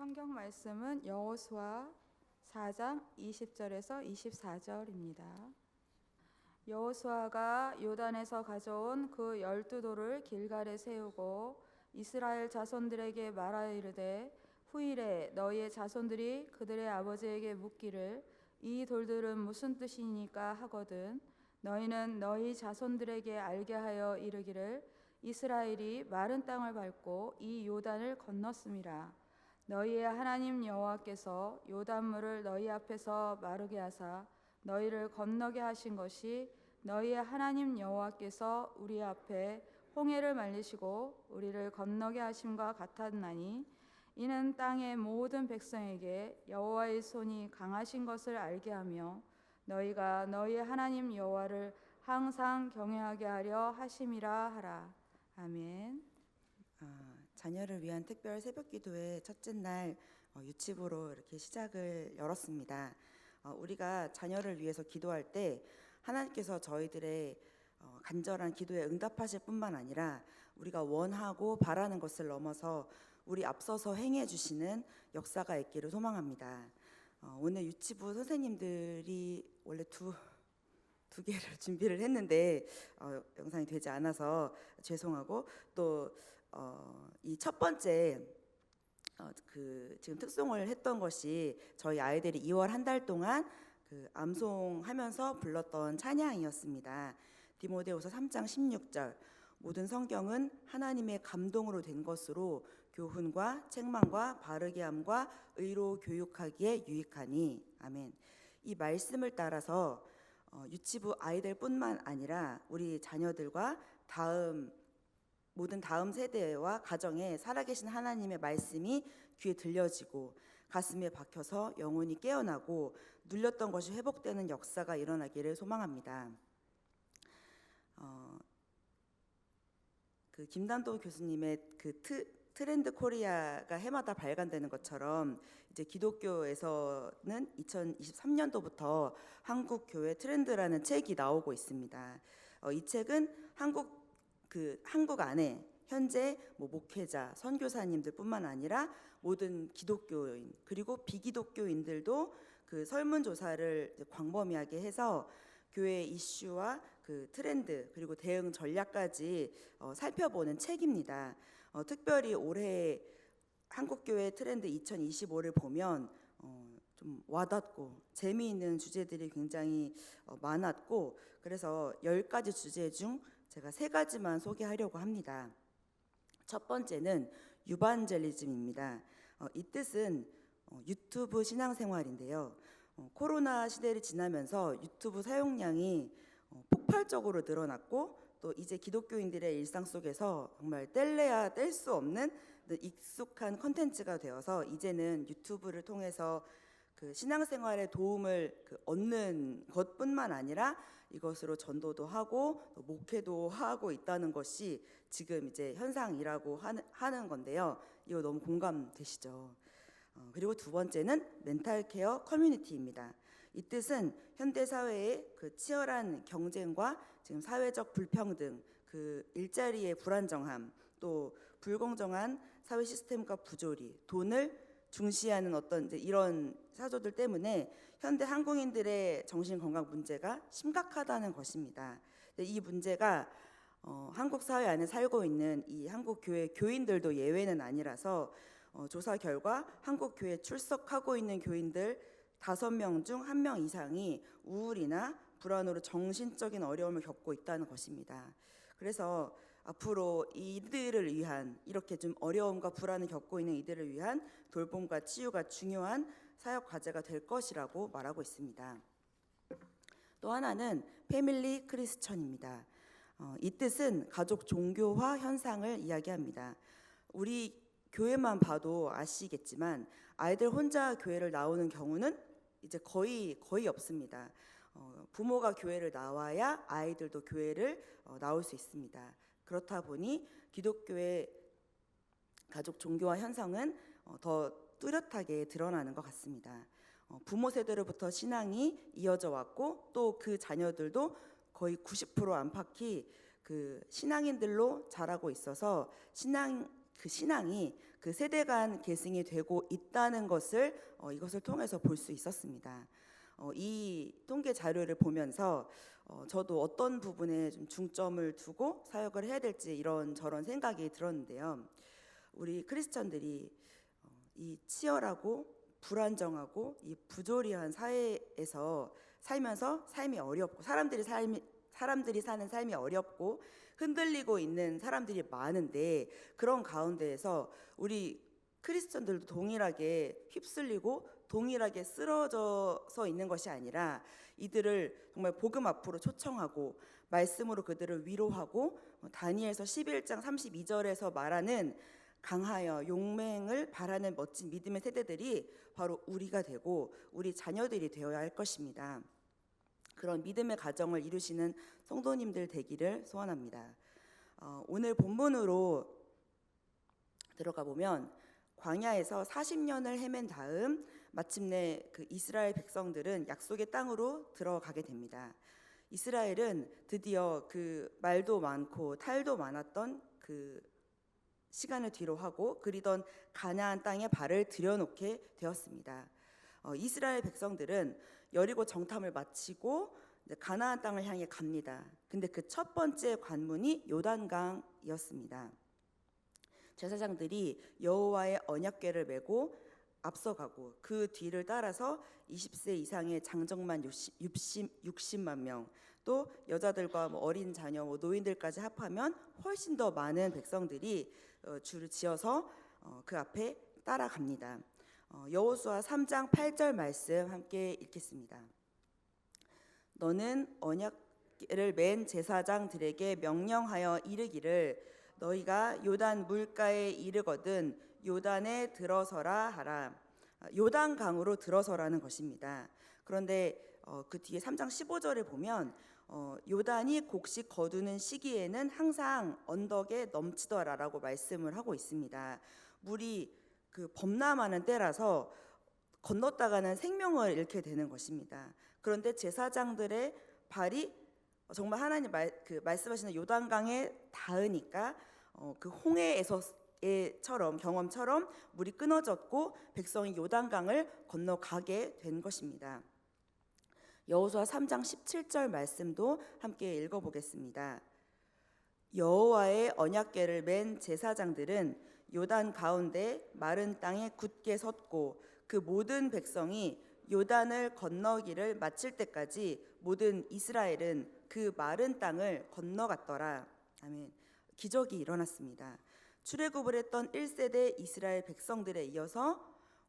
성경 말씀은 여호수아 4장 20절에서 24절입니다. 여호수아가 요단에서 가져온 그 12돌을 길갈에 세우고 이스라엘 자손들에게 말하여 이르되 후일에 너희의 자손들이 그들의 아버지에게 묻기를 이 돌들은 무슨 뜻이니까 하거든 너희는 너희 자손들에게 알게 하여 이르기를 이스라엘이 마른 땅을 밟고 이 요단을 건넜음이라. 너희의 하나님 여호와께서 요단물을 너희 앞에서 마르게 하사 너희를 건너게 하신 것이 너희의 하나님 여호와께서 우리 앞에 홍해를 말리시고 우리를 건너게 하심과 같았나니 이는 땅의 모든 백성에게 여호와의 손이 강하신 것을 알게 하며 너희가 너희의 하나님 여호와를 항상 경외하게 하려 하심이라 하라. 아멘. 자녀를 위한 특별 새벽기도의 첫째 날 유치부로 이렇게 시작을 열었습니다. 우리가 자녀를 위해서 기도할 때 하나님께서 저희들의 간절한 기도에 응답하실 뿐만 아니라 우리가 원하고 바라는 것을 넘어서 우리 앞서서 행해 주시는 역사가 있기를 소망합니다. 오늘 유치부 선생님들이 원래 두 개를 준비를 했는데 영상이 되지 않아서 죄송하고 또 이 첫 번째 지금 특송을 했던 것이 저희 아이들이 2월 한 달 동안 암송하면서 불렀던 찬양이었습니다. 디모데후서 3장 16절 모든 성경은 하나님의 감동으로 된 것으로 교훈과 책망과 바르게 함과 의로 교육하기에 유익하니 아멘. 이 말씀을 따라서 유치부 아이들뿐만 아니라 우리 자녀들과 모든 다음 세대와 가정에 살아계신 하나님의 말씀이 귀에 들려지고 가슴에 박혀서 영혼이 깨어나고 눌렸던 것이 회복되는 역사가 일어나기를 소망합니다. 김단도 교수님의 트렌드 코리아가 해마다 발간되는 것처럼 이제 기독교에서는 2023년도부터 한국 교회 트렌드라는 책이 나오고 있습니다. 이 책은 한국 안에 현재 목회자, 선교사님들뿐만 아니라 모든 기독교인 그리고 비기독교인들도 설문조사를 광범위하게 해서 교회 이슈와 트렌드 그리고 대응 전략까지 살펴보는 책입니다. 특별히 올해 한국교회 트렌드 2025를 보면 좀 와닿고 재미있는 주제들이 굉장히 많았고 그래서 10가지 주제 중 제가 3가지만 소개하려고 합니다. 첫 번째는 유반젤리즘입니다. 이 뜻은 유튜브 신앙생활인데요. 코로나 시대를 지나면서 유튜브 사용량이 폭발적으로 늘어났고 또 이제 기독교인들의 일상 속에서 정말 뗄래야 뗄 수 없는 익숙한 컨텐츠가 되어서 이제는 유튜브를 통해서 신앙생활에 도움을 얻는 것뿐만 아니라 이것으로 전도도 하고 목회도 하고 있다는 것이 지금 이제 현상이라고 하는 건데요. 이거 너무 공감되시죠? 그리고 두 번째는 멘탈 케어 커뮤니티입니다. 이 뜻은 현대 사회의 치열한 경쟁과 지금 사회적 불평등, 일자리의 불안정함, 또 불공정한 사회 시스템과 부조리, 돈을 중시하는 어떤 이런 사조들 때문에 현대 한국인들의 정신 건강 문제가 심각하다는 것입니다. 이 문제가 한국 사회 안에 살고 있는 이 한국 교회 교인들도 예외는 아니라서 조사 결과 한국 교회에 출석하고 있는 교인들 5명 중 1명 이상이 우울이나 불안으로 정신적인 어려움을 겪고 있다는 것입니다. 그래서 앞으로 이들을 위한 이렇게 좀 어려움과 불안을 겪고 있는 이들을 위한 돌봄과 치유가 중요한 사역 과제가 될 것이라고 말하고 있습니다. 또 하나는 패밀리 크리스천입니다. 이 뜻은 가족 종교화 현상을 이야기합니다. 우리 교회만 봐도 아시겠지만 아이들 혼자 교회를 나오는 경우는 이제 거의 없습니다. 부모가 교회를 나와야 아이들도 교회를 나올 수 있습니다. 그렇다 보니 기독교의 가족 종교화 현상은 더 뚜렷하게 드러나는 것 같습니다. 부모 세대로부터 신앙이 이어져 왔고 또 그 자녀들도 거의 90% 안팎이 신앙인들로 자라고 있어서 신앙 그 신앙이 그 세대 간 계승이 되고 있다는 것을 이것을 통해서 볼 수 있었습니다. 이 통계 자료를 보면서 저도 어떤 부분에 좀 중점을 두고 사역을 해야 될지 이런저런 생각이 들었는데요. 우리 크리스천들이 이 치열하고 불안정하고 이 부조리한 사회에서 살면서 삶이 어렵고 사람들이 사는 삶이 어렵고 흔들리고 있는 사람들이 많은데, 그런 가운데에서 우리 크리스천들도 동일하게 휩쓸리고 동일하게 쓰러져서 있는 것이 아니라 이들을 정말 복음 앞으로 초청하고 말씀으로 그들을 위로하고, 다니엘서 11장 32절에서 말하는 강하여 용맹을 바라는 멋진 믿음의 세대들이 바로 우리가 되고 우리 자녀들이 되어야 할 것입니다. 그런 믿음의 가정을 이루시는 성도님들 되기를 소원합니다. 오늘 본문으로 들어가 보면 광야에서 40년을 헤맨 다음 마침내 그 이스라엘 백성들은 약속의 땅으로 들어가게 됩니다. 이스라엘은 드디어 그 말도 많고 탈도 많았던 그 시간을 뒤로 하고 그리던 가나안 땅에 발을 들여놓게 되었습니다. 이스라엘 백성들은 여리고 정탐을 마치고 가나안 땅을 향해 갑니다. 근데 그 첫 번째 관문이 요단강이었습니다. 제사장들이 여호와의 언약궤를 메고 앞서가고 그 뒤를 따라서 20세 이상의 장정만 60만 명, 또 여자들과 어린 자녀, 노인들까지 합하면 훨씬 더 많은 백성들이 줄을 지어서 그 앞에 따라갑니다. 여호수아 3장 8절 말씀 함께 읽겠습니다. 너는 언약궤를 맨 제사장들에게 명령하여 이르기를 너희가 요단 물가에 이르거든 요단에 들어서라 하라. 요단강으로 들어서라는 것입니다. 그런데 그 뒤에 3장 15절에 보면 요단이 곡식 거두는 시기에는 항상 언덕에 넘치더라라고 말씀을 하고 있습니다. 물이 그 범람하는 때라서 건넜다가는 생명을 잃게 되는 것입니다. 그런데 제사장들의 발이 정말 하나님 말씀하시는 요단강에 닿으니까 그 홍해에서처럼 경험처럼 물이 끊어졌고 백성이 요단강을 건너가게 된 것입니다. 여호수아 3장 17절 말씀도 함께 읽어보겠습니다. 여호와의 언약궤를 맨 제사장들은 요단 가운데 마른 땅에 굳게 섰고 그 모든 백성이 요단을 건너기를 마칠 때까지 모든 이스라엘은 그 마른 땅을 건너갔더라. 아멘. 기적이 일어났습니다. 출애굽을 했던 1세대 이스라엘 백성들에 이어서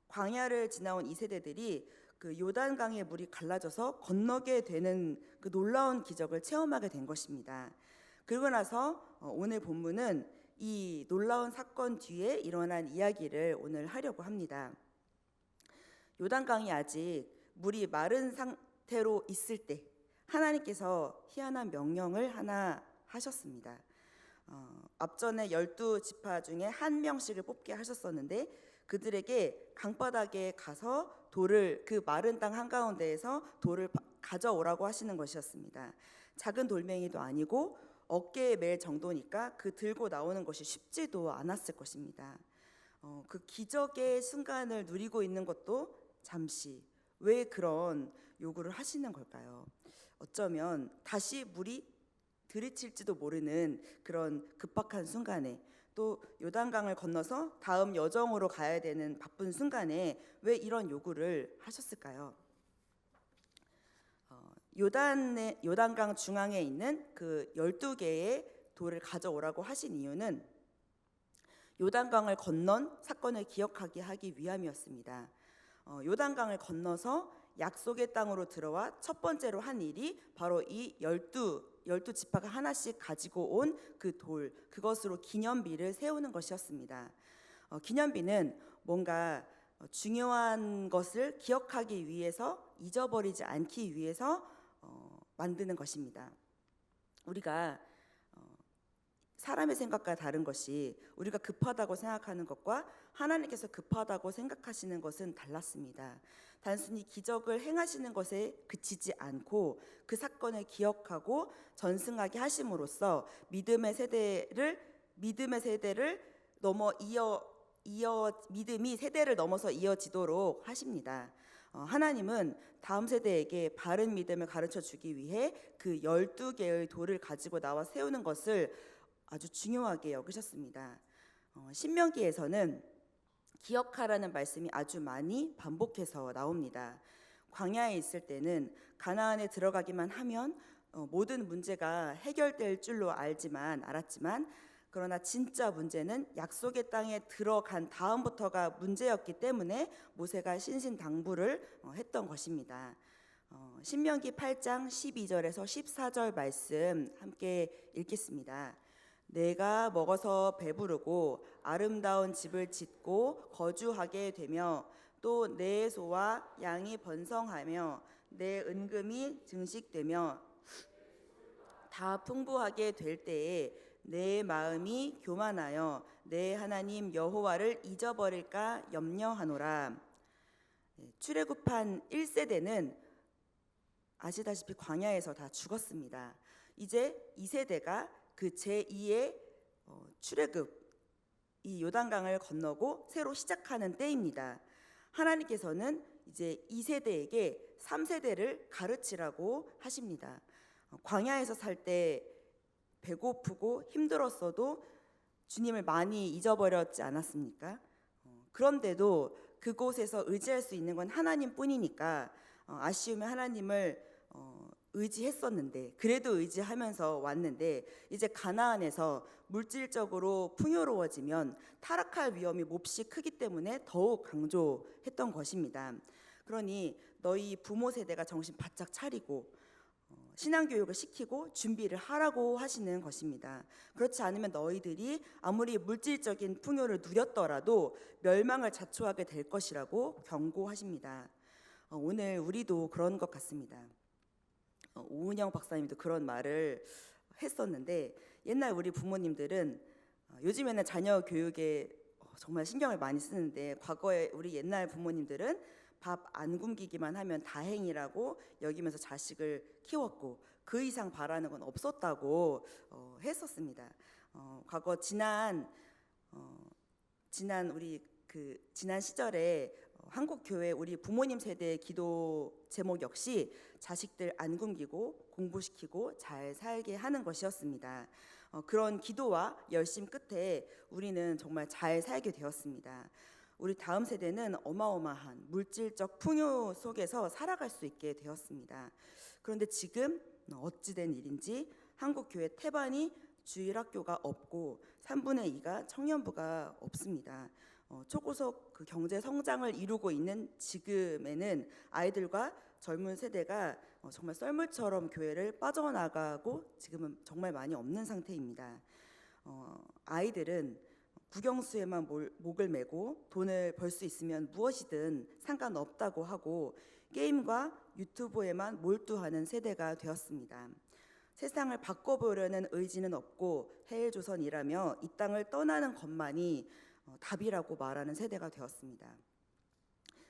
광야를 지나온 2세대들이 그 요단강의 물이 갈라져서 건너게 되는 그 놀라운 기적을 체험하게 된 것입니다. 그리고 나서 오늘 본문은 이 놀라운 사건 뒤에 일어난 이야기를 오늘 하려고 합니다. 요단강이 아직 물이 마른 상태로 있을 때 하나님께서 희한한 명령을 하나 하셨습니다. 앞전에 12지파 중에 한 명씩을 뽑게 하셨었는데 그들에게 강바닥에 가서 돌을 그 마른 땅 한가운데에서 돌을 가져오라고 하시는 것이었습니다. 작은 돌멩이도 아니고 어깨에 맬 정도니까 그 들고 나오는 것이 쉽지도 않았을 것입니다. 그 기적의 순간을 누리고 있는 것도 잠시 왜 그런 요구를 하시는 걸까요? 어쩌면 다시 물이 들이칠지도 모르는 그런 급박한 순간에, 또 요단강을 건너서 다음 여정으로 가야 되는 바쁜 순간에 왜 이런 요구를 하셨을까요? 요단강 중앙에 있는 그 12개의 돌을 가져오라고 하신 이유는 요단강을 건넌 사건을 기억하게 하기 위함이었습니다. 요단강을 건너서 약속의 땅으로 들어와 첫 번째로 한 일이 바로 이 12지파가 하나씩 가지고 온 그 돌, 그것으로 기념비를 세우는 것이었습니다. 기념비는 뭔가 중요한 것을 기억하기 위해서, 잊어버리지 않기 위해서 만드는 것입니다. 우리가 사람의 생각과 다른 것이, 우리가 급하다고 생각하는 것과 하나님께서 급하다고 생각하시는 것은 달랐습니다. 단순히 기적을 행하시는 것에 그치지 않고 그 사건을 기억하고 전승하게 하심으로써 믿음의 세대를 믿음이 세대를 넘어서 이어지도록 하십니다. 하나님은 다음 세대에게 바른 믿음을 가르쳐 주기 위해 그 12개의 돌을 가지고 나와 세우는 것을 아주 중요하게 여기셨습니다. 신명기에서는 기억하라는 말씀이 아주 많이 반복해서 나옵니다. 광야에 있을 때는 가나안에 들어가기만 하면 모든 문제가 해결될 줄로 알았지만 그러나 진짜 문제는 약속의 땅에 들어간 다음부터가 문제였기 때문에 모세가 신신당부를 했던 것입니다. 신명기 8장 12절에서 14절 말씀 함께 읽겠습니다. 내가 먹어서 배부르고 아름다운 집을 짓고 거주하게 되며 또 내 소와 양이 번성하며 내 은금이 증식되며 다 풍부하게 될 때에 내 마음이 교만하여 내 하나님 여호와를 잊어버릴까 염려하노라. 출애굽한 1세대는 아시다시피 광야에서 다 죽었습니다. 이제 2세대가 그 제2의 출애굽 이 요단강을 건너고 새로 시작하는 때입니다. 하나님께서는 이제 2세대에게 3세대를 가르치라고 하십니다. 광야에서 살 때 배고프고 힘들었어도 주님을 많이 잊어버렸지 않았습니까? 그런데도 그곳에서 의지할 수 있는 건 하나님뿐이니까 아쉬우면 하나님을 의지했었는데 그래도 의지하면서 왔는데 이제 가나안에서 물질적으로 풍요로워지면 타락할 위험이 몹시 크기 때문에 더욱 강조했던 것입니다. 그러니 너희 부모 세대가 정신 바짝 차리고 신앙교육을 시키고 준비를 하라고 하시는 것입니다. 그렇지 않으면 너희들이 아무리 물질적인 풍요를 누렸더라도 멸망을 자초하게 될 것이라고 경고하십니다. 오늘 우리도 그런 것 같습니다. 오은영 박사님도 그런 말을 했었는데 옛날 우리 부모님들은 요즘에는 자녀 교육에 정말 신경을 많이 쓰는데 과거에 우리 옛날 부모님들은 밥 안 굶기기만 하면 다행이라고 여기면서 자식을 키웠고 그 이상 바라는 건 없었다고 했었습니다. 과거 지난 시절에 한국 교회 우리 부모님 세대의 기도 제목 역시 자식들 안 굶기고 공부시키고 잘 살게 하는 것이었습니다. 그런 기도와 열심 끝에 우리는 정말 잘 살게 되었습니다. 우리 다음 세대는 어마어마한 물질적 풍요 속에서 살아갈 수 있게 되었습니다. 그런데 지금 어찌된 일인지 한국 교회 태반이 주일학교가 없고 3분의 2가 청년부가 없습니다. 초고속 그 경제 성장을 이루고 있는 지금에는 아이들과 젊은 세대가 정말 썰물처럼 교회를 빠져나가고 지금은 정말 많이 없는 상태입니다. 아이들은 국영수에만 목을 메고 돈을 벌 수 있으면 무엇이든 상관없다고 하고 게임과 유튜브에만 몰두하는 세대가 되었습니다. 세상을 바꿔보려는 의지는 없고 해일조선이라며 이 땅을 떠나는 것만이 답이라고 말하는 세대가 되었습니다.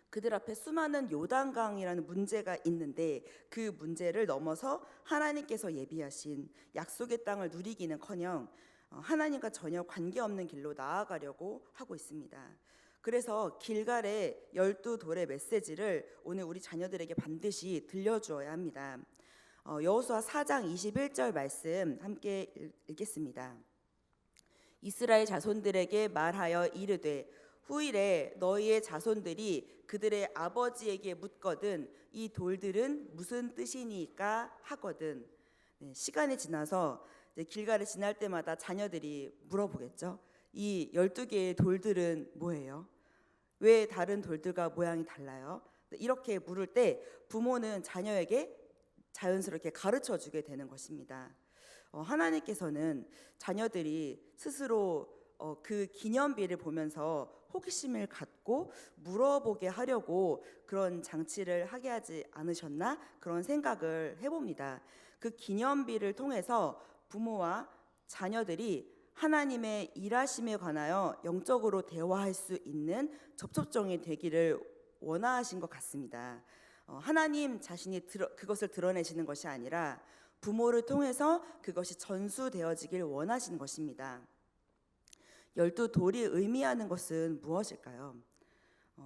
그들 앞에 수많은 요단강이라는 문제가 있는데 그 문제를 넘어서 하나님께서 예비하신 약속의 땅을 누리기는커녕 하나님과 전혀 관계없는 길로 나아가려고 하고 있습니다. 그래서 길갈의 12돌의 메시지를 오늘 우리 자녀들에게 반드시 들려주어야 합니다. 여호수아 4장 21절 말씀 함께 읽겠습니다. 이스라엘 자손들에게 말하여 이르되 후일에 너희의 자손들이 그들의 아버지에게 묻거든 이 돌들은 무슨 뜻이니까 하거든. 시간이 지나서 길가를 지날 때마다 자녀들이 물어보겠죠. 이 12개의 돌들은 뭐예요? 왜 다른 돌들과 모양이 달라요? 이렇게 물을 때 부모는 자녀에게 자연스럽게 가르쳐 주게 되는 것입니다. 하나님께서는 자녀들이 스스로 그 기념비를 보면서 호기심을 갖고 물어보게 하려고 그런 장치를 하게 하지 않으셨나? 그런 생각을 해봅니다. 그 기념비를 통해서 부모와 자녀들이 하나님의 일하심에 관하여 영적으로 대화할 수 있는 접촉점이 되기를 원하신 것 같습니다. 하나님 자신이 그것을 드러내시는 것이 아니라 부모를 통해서 그것이 전수되어지길 원하시는 것입니다. 열두 돌이 의미하는 것은 무엇일까요?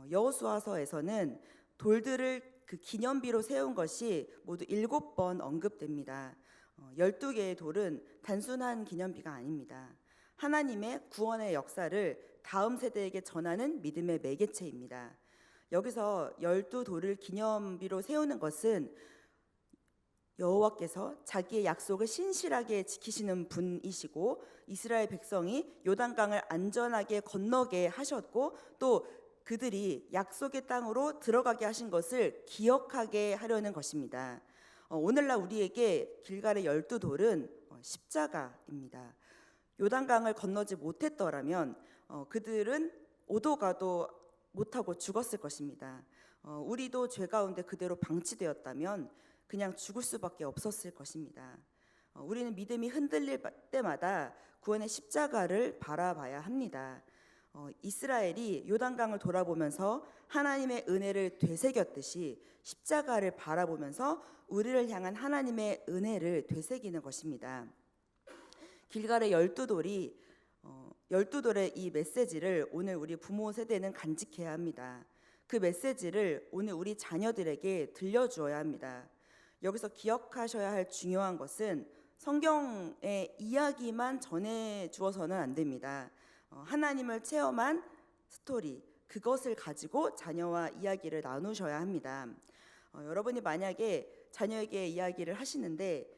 여호수아서에서는 돌들을 그 기념비로 세운 것이 모두 7번 언급됩니다. 12개의 돌은 단순한 기념비가 아닙니다. 하나님의 구원의 역사를 다음 세대에게 전하는 믿음의 매개체입니다. 여기서 12돌을 기념비로 세우는 것은 여호와께서 자기의 약속을 신실하게 지키시는 분이시고 이스라엘 백성이 요단강을 안전하게 건너게 하셨고 또 그들이 약속의 땅으로 들어가게 하신 것을 기억하게 하려는 것입니다. 오늘날 우리에게 길갈의 12돌은 십자가입니다. 요단강을 건너지 못했더라면 그들은 오도 가도 못하고 죽었을 것입니다. 우리도 죄 가운데 그대로 방치되었다면 그냥 죽을 수밖에 없었을 것입니다. 우리는 믿음이 흔들릴 때마다 구원의 십자가를 바라봐야 합니다. 이스라엘이 요단강을 돌아보면서 하나님의 은혜를 되새겼듯이 십자가를 바라보면서 우리를 향한 하나님의 은혜를 되새기는 것입니다. 길갈의 12돌이 12돌의 이 메시지를 오늘 우리 부모 세대는 간직해야 합니다. 그 메시지를 오늘 우리 자녀들에게 들려주어야 합니다. 여기서 기억하셔야 할 중요한 것은 성경의 이야기만 전해주어서는 안 됩니다. 하나님을 체험한 스토리, 그것을 가지고 자녀와 이야기를 나누셔야 합니다. 여러분이 만약에 자녀에게 이야기를 하시는데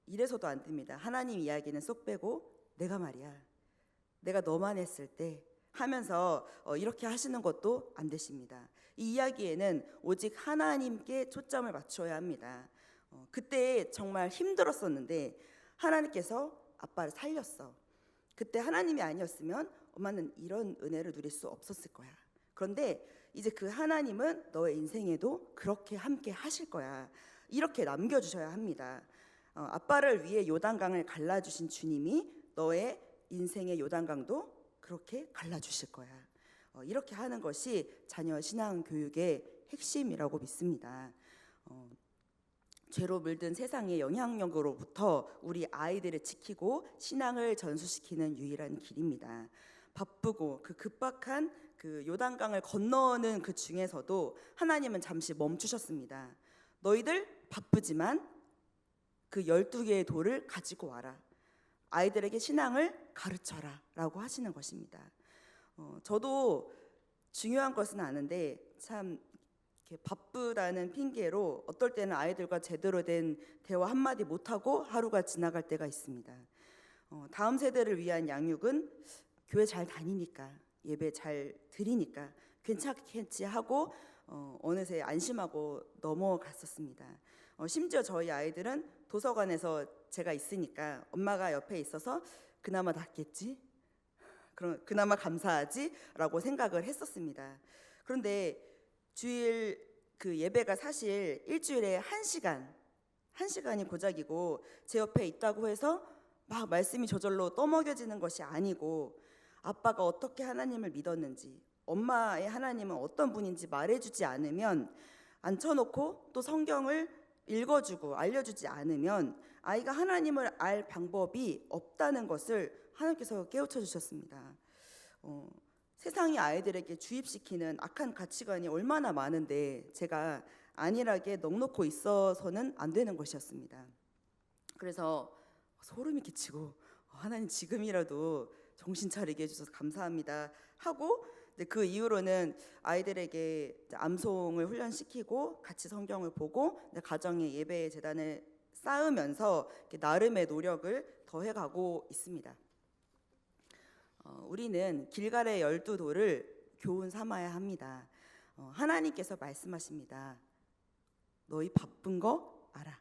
이래서도 안 됩니다. 하나님 이야기는 쏙 빼고 내가 말이야, 내가 너만 했을 때 하면서 이렇게 하시는 것도 안 되십니다. 이 이야기에는 오직 하나님께 초점을 맞춰야 합니다. 그때 정말 힘들었었는데 하나님께서 아빠를 살렸어. 그때 하나님이 아니었으면 엄마는 이런 은혜를 누릴 수 없었을 거야. 그런데 이제 그 하나님은 너의 인생에도 그렇게 함께 하실 거야. 이렇게 남겨주셔야 합니다. 아빠를 위해 요단강을 갈라주신 주님이 너의 인생의 요단강도 그렇게 갈라주실 거야. 이렇게 하는 것이 자녀 신앙 교육의 핵심이라고 믿습니다. 죄로 물든 세상의 영향력으로부터 우리 아이들을 지키고 신앙을 전수시키는 유일한 길입니다. 바쁘고 그 급박한 그 요단강을 건너는 그 중에서도 하나님은 잠시 멈추셨습니다. 너희들 바쁘지만 그 12개의 돌을 가지고 와라. 아이들에게 신앙을 가르쳐라 라고 하시는 것입니다. 저도 중요한 것은 아는데 참 이렇게 바쁘다는 핑계로 어떨 때는 아이들과 제대로 된 대화 한마디 못하고 하루가 지나갈 때가 있습니다. 다음 세대를 위한 양육은 교회 잘 다니니까, 예배 잘 드리니까 괜찮겠지 하고 어느새 안심하고 넘어갔었습니다. 심지어 저희 아이들은 도서관에서 제가 있으니까 엄마가 옆에 있어서 그나마 낫겠지? 그럼 그나마 감사하지? 라고 생각을 했었습니다. 그런데 주일 그 예배가 사실 일주일에 1시간이 고작이고 제 옆에 있다고 해서 막 말씀이 저절로 떠먹여지는 것이 아니고 아빠가 어떻게 하나님을 믿었는지 엄마의 하나님은 어떤 분인지 말해주지 않으면 앉혀놓고 또 성경을 읽어주고 알려주지 않으면 아이가 하나님을 알 방법이 없다는 것을 하나님께서 깨우쳐 주셨습니다. 세상이 아이들에게 주입시키는 악한 가치관이 얼마나 많은데 제가 안일하게 넋놓고 있어서는 안 되는 것이었습니다. 그래서 소름이 끼치고 하나님 지금이라도 정신 차리게 해주셔서 감사합니다 하고 그 이후로는 아이들에게 암송을 훈련시키고 같이 성경을 보고 가정의 예배 재단을 쌓으면서 나름의 노력을 더해가고 있습니다. 우리는 길갈의 12돌을 교훈 삼아야 합니다. 하나님께서 말씀하십니다. 너희 바쁜 거 알아.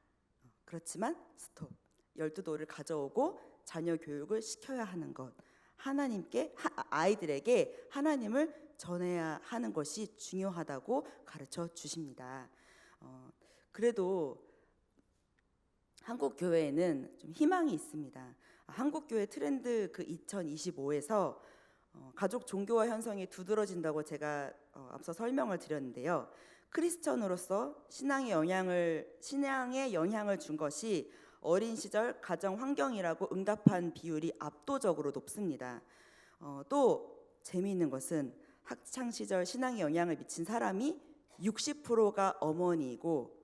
그렇지만 스톱. 12돌을 가져오고 자녀 교육을 시켜야 하는 것. 하나님께 아이들에게 하나님을 전해야 하는 것이 중요하다고 가르쳐 주십니다. 그래도 한국 교회에는 좀 희망이 있습니다. 한국 교회 트렌드 그 2025에서 가족 종교화 현상이 두드러진다고 제가 앞서 설명을 드렸는데요. 크리스천으로서 신앙에 영향을 준 것이 어린 시절 가정 환경이라고 응답한 비율이 압도적으로 높습니다. 또 재미있는 것은 학창 시절 신앙에 영향을 미친 사람이 60%가 어머니이고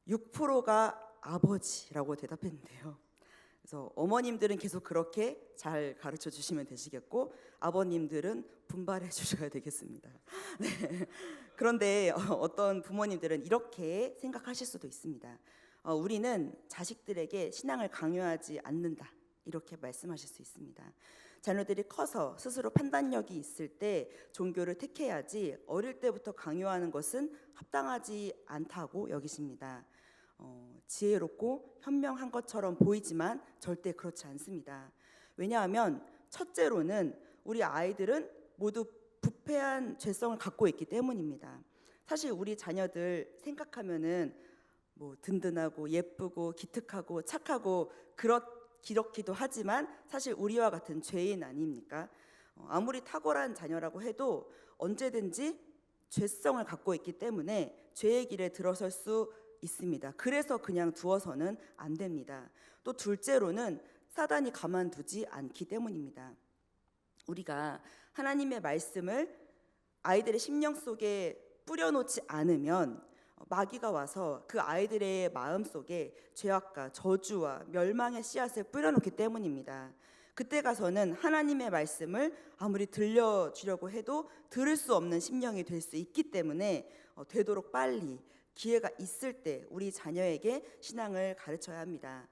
6%가 아버지라고 대답했는데요. 그래서 어머님들은 계속 그렇게 잘 가르쳐 주시면 되시겠고 아버님들은 분발해 주셔야 되겠습니다. 네. 그런데 어떤 부모님들은 이렇게 생각하실 수도 있습니다. 우리는 자식들에게 신앙을 강요하지 않는다. 이렇게 말씀하실 수 있습니다. 자녀들이 커서 스스로 판단력이 있을 때 종교를 택해야지 어릴 때부터 강요하는 것은 합당하지 않다고 여기십니다. 지혜롭고 현명한 것처럼 보이지만 절대 그렇지 않습니다. 왜냐하면 첫째로는 우리 아이들은 모두 부패한 죄성을 갖고 있기 때문입니다. 사실 우리 자녀들 생각하면은 뭐 든든하고 예쁘고 기특하고 착하고 그렇기도 하지만 사실 우리와 같은 죄인 아닙니까? 아무리 탁월한 자녀라고 해도 언제든지 죄성을 갖고 있기 때문에 죄의 길에 들어설 수 있습니다. 그래서 그냥 두어서는 안 됩니다. 또 둘째로는 사단이 가만두지 않기 때문입니다. 우리가 하나님의 말씀을 아이들의 심령 속에 뿌려놓지 않으면 마귀가 와서 그 아이들의 마음 속에 죄악과 저주와 멸망의 씨앗을 뿌려놓기 때문입니다. 그때 가서는 하나님의 말씀을 아무리 들려주려고 해도 들을 수 없는 심령이 될 수 있기 때문에 되도록 빨리 기회가 있을 때 우리 자녀에게 신앙을 가르쳐야 합니다.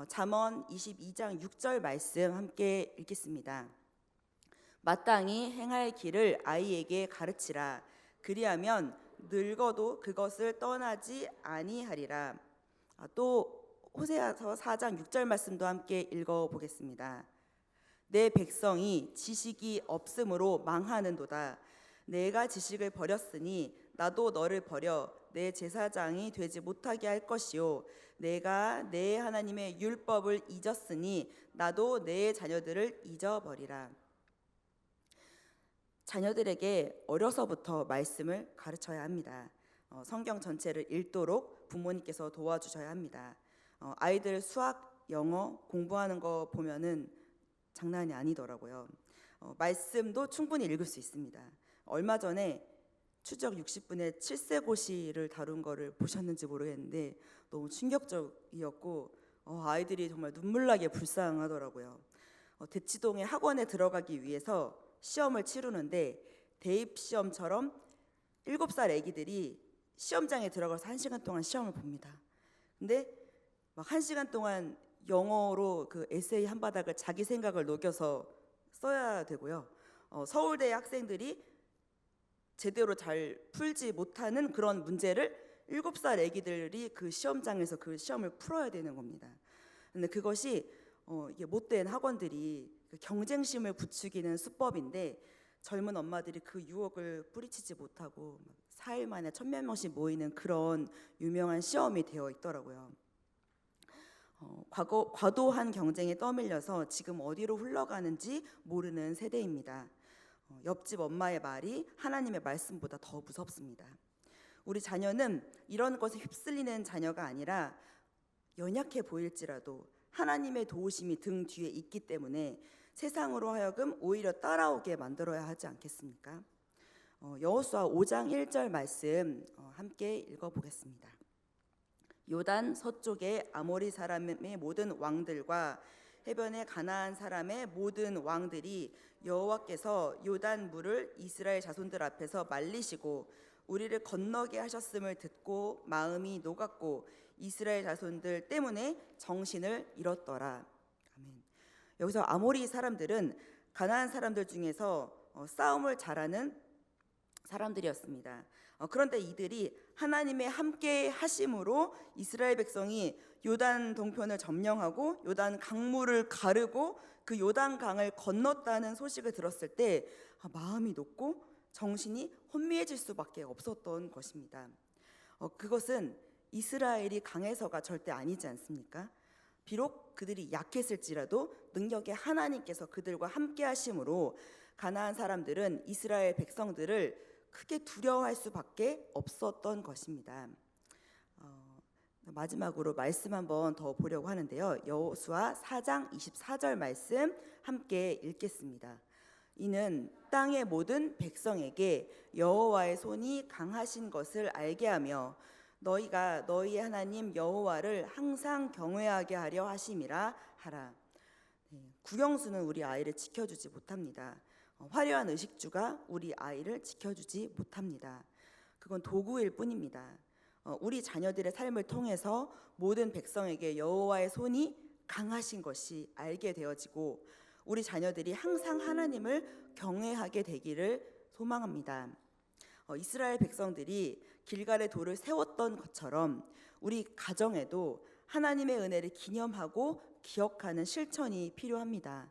잠언 22장 6절 말씀 함께 읽겠습니다. 마땅히 행할 길을 아이에게 가르치라. 그리하면 늙어도 그것을 떠나지 아니하리라. 또 호세아서 4장 6절 말씀도 함께 읽어보겠습니다. 내 백성이 지식이 없으므로 망하는도다. 내가 지식을 버렸으니 나도 너를 버려 내 제사장이 되지 못하게 할 것이요 내가 내 하나님의 율법을 잊었으니 나도 내 자녀들을 잊어버리라. 자녀들에게 어려서부터 말씀을 가르쳐야 합니다. 성경 전체를 읽도록 부모님께서 도와주셔야 합니다. 아이들 수학, 영어 공부하는 거 보면은 장난이 아니더라고요. 말씀도 충분히 읽을 수 있습니다. 얼마 전에 추적 60분의 7세고시를 다룬 거를 보셨는지 모르겠는데 너무 충격적이었고 아이들이 정말 눈물나게 불쌍하더라고요. 대치동의 학원에 들어가기 위해서 시험을 치르는데 대입 시험처럼 7살 애기들이 시험장에 들어가서 1시간 동안 시험을 봅니다. 근데 막 1시간 동안 영어로 그 에세이 한 바닥을 자기 생각을 녹여서 써야 되고요. 서울대 학생들이 제대로 잘 풀지 못하는 그런 문제를 7살 애기들이 그 시험장에서 그 시험을 풀어야 되는 겁니다. 근데 그것이 이게 못된 학원들이 경쟁심을 부추기는 수법인데 젊은 엄마들이 그 유혹을 뿌리치지 못하고 4일 만에 1000몇 명씩 모이는 그런 유명한 시험이 되어 있더라고요. 과도한 경쟁에 떠밀려서 지금 어디로 흘러가는지 모르는 세대입니다. 옆집 엄마의 말이 하나님의 말씀보다 더 무섭습니다. 우리 자녀는 이런 것에 휩쓸리는 자녀가 아니라 연약해 보일지라도 하나님의 도우심이 등 뒤에 있기 때문에 세상으로 하여금 오히려 따라오게 만들어야 하지 않겠습니까? 여호수아 5장 1절 말씀 함께 읽어보겠습니다. 요단 서쪽의 아모리 사람의 모든 왕들과 해변의 가나안 사람의 모든 왕들이 여호와께서 요단 물을 이스라엘 자손들 앞에서 말리시고 우리를 건너게 하셨음을 듣고 마음이 녹았고 이스라엘 자손들 때문에 정신을 잃었더라. 아멘. 여기서 아모리 사람들은 가나안 사람들 중에서 싸움을 잘하는 사람들이었습니다. 그런데 이들이 하나님의 함께 하심으로 이스라엘 백성이 요단 동편을 점령하고 요단 강물을 가르고 그 요단 강을 건넜다는 소식을 들었을 때 마음이 녹고 정신이 혼미해질 수밖에 없었던 것입니다. 그것은 이스라엘이 강해서가 절대 아니지 않습니까? 비록 그들이 약했을지라도 능력의 하나님께서 그들과 함께 하심으로 가나안 사람들은 이스라엘 백성들을 크게 두려워할 수밖에 없었던 것입니다. 마지막으로 말씀 한번 더 보려고 하는데요. 여호수아 4장 24절 말씀 함께 읽겠습니다. 이는 땅의 모든 백성에게 여호와의 손이 강하신 것을 알게 하며 너희가 너희의 하나님 여호와를 항상 경외하게 하려 하심이라 하라. 국영수는 우리 아이를 지켜주지 못합니다. 화려한 의식주가 우리 아이를 지켜주지 못합니다. 그건 도구일 뿐입니다. 우리 자녀들의 삶을 통해서 모든 백성에게 여호와의 손이 강하신 것이 알게 되어지고 우리 자녀들이 항상 하나님을 경외하게 되기를 소망합니다. 이스라엘 백성들이 길갈의 돌을 세웠던 것처럼 우리 가정에도 하나님의 은혜를 기념하고 기억하는 실천이 필요합니다.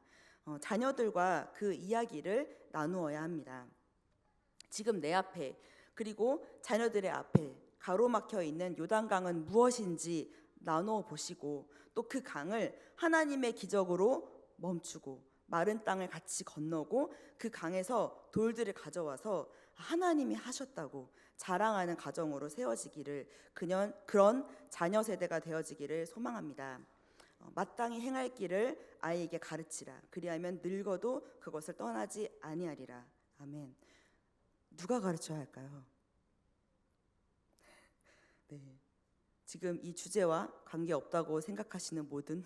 자녀들과 그 이야기를 나누어야 합니다. 지금 내 앞에 그리고 자녀들의 앞에 가로막혀 있는 요단강은 무엇인지 나눠 보시고 또 그 강을 하나님의 기적으로 멈추고 마른 땅을 같이 건너고 그 강에서 돌들을 가져와서 하나님이 하셨다고 자랑하는 가정으로 세워지기를 그런 자녀 세대가 되어지기를 소망합니다. 마땅히 행할 길을 아이에게 가르치라. 그리하면 늙어도 그것을 떠나지 아니하리라. 아멘. 누가 가르쳐야 할까요? 네. 지금 이 주제와 관계없다고 생각하시는 모든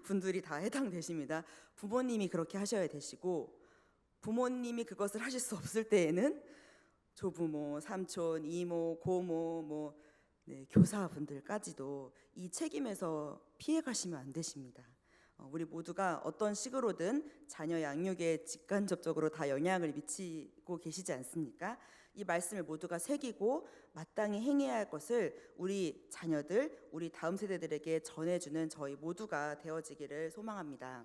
분들이 다 해당되십니다. 부모님이 그렇게 하셔야 되시고 부모님이 그것을 하실 수 없을 때에는 조부모, 삼촌, 이모, 고모, 교사분들까지도 이 책임에서 피해 가시면 안 되십니다. 우리 모두가 어떤 식으로든 자녀 양육에 직간접적으로 다 영향을 미치고 계시지 않습니까? 이 말씀을 모두가 새기고 마땅히 행해야 할 것을 우리 자녀들, 우리 다음 세대들에게 전해주는 저희 모두가 되어지기를 소망합니다.